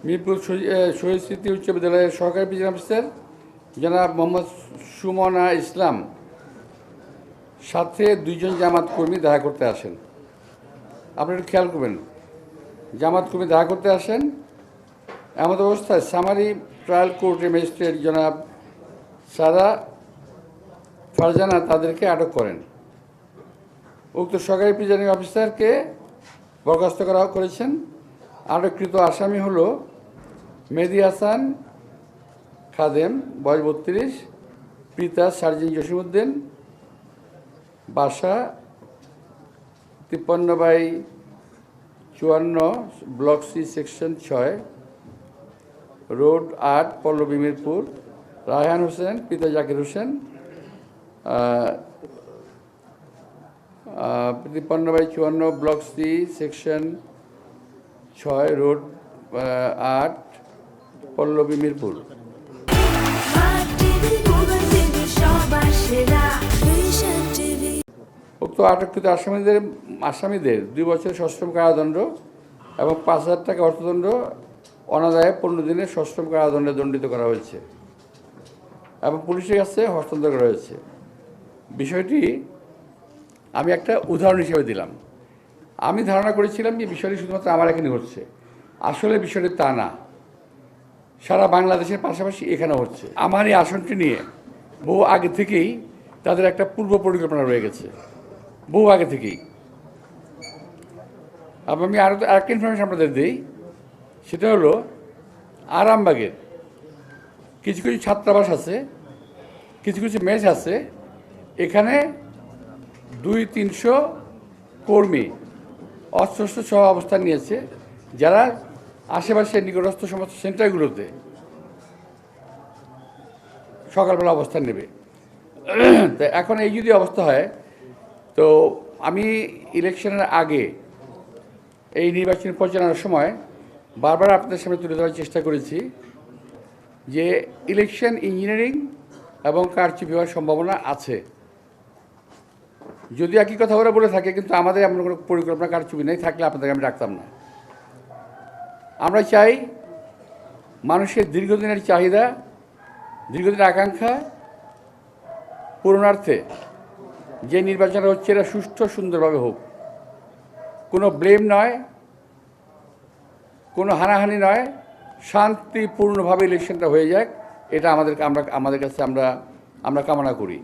মিরপুর শহীদ স্মৃতি উচ্চ বিদ্যালয়ের সহকারী প্রিন্সিপাল অফিসার জনাব মোহাম্মদ সুমনা ইসলাম সাথে দুইজন জামাত কর্মী দেখা করতে আসেন। আপনারা একটু খেয়াল করবেন, জামাত কর্মী দেখা করতে আসেন। এমত অবস্থায় সামারি ট্রায়াল কোর্টের ম্যাজিস্ট্রেট জনাব সারা ফারজানা তাদেরকে আটক করেন। উক্ত সহকারী প্রিজাইডিং অফিসারকে বরখাস্ত করেছেন। আটককৃত আসামি হল মেহেদী হাসান খাদেম, বয়স 32, পিতা সার্জেন্ট জসিমউদ্দিন, বাসা 53/54, block C, section 6, road 8, Pallabi, Mirpur. Raihan Hossain, পিতা Zakir Hossain, 53/54, block C, section 6, road 8, Pallabi, Mirpur. উক্ত আটককৃত আসামিদের 2 বছর সশ্রম কারাদণ্ড এবং 5,000 টাকা অর্থদণ্ড, অনাদায়ে 15 দিনের সশ্রম কারাদণ্ডে দণ্ডিত করা হয়েছে এবং পুলিশের কাছে হস্তান্তর করা হয়েছে। বিষয়টি আমি একটা উদাহরণ হিসেবে দিলাম। আমি ধারণা করেছিলাম যে বিষয়টি শুধুমাত্র আমার এখানে হচ্ছে। আসলে বিষয়টি তা না, সারা বাংলাদেশের পাশাপাশি এখানে হচ্ছে। আমার এই আসনটি নিয়ে বহু আগে থেকেই তাদের একটা পূর্ব পরিকল্পনা রয়ে গেছে, বহু আগে থেকেই। আমি আরেকটা ইনফরমেশন আপনাদের দিই, সেটা হলো আরামবাগের কিছু কিছু ছাত্রাবাস আছে, কিছু কিছু মেস আছে, এখানে 200-300 কর্মী অস্ত্র সহ অবস্থান নিয়েছে, যারা আশেপাশের নিকটস্থ সমস্ত সেন্টারগুলোতে সকালবেলা অবস্থান নেবে। তো এখন এই যদি অবস্থা হয়, তো আমি ইলেকশনের আগে এই নির্বাচনী পরিচালনার সময় বারবার আপনাদের সামনে তুলে ধরার চেষ্টা করেছি যে ইলেকশন ইঞ্জিনিয়ারিং এবং কারচুপি হওয়ার সম্ভাবনা আছে। যদি একই কথা ওরা বলে থাকে, কিন্তু আমাদের এমন কোনো পরিকল্পনা কারচুপি নেই, থাকলে আপনাদেরকে আমি রাখতাম না। আমরা চাই মানুষের দীর্ঘদিনের চাহিদা, দীর্ঘদিনের আকাঙ্ক্ষা পূরণার্থে যে নির্বাচন হচ্ছে এটা সুষ্ঠু সুন্দরভাবে হোক। কোনো ব্লেম নয়, কোনো হানাহানি নয়, শান্তিপূর্ণভাবে ইলেকশনটা হয়ে যাক, এটা আমাদের কাছে আমরা কামনা করি।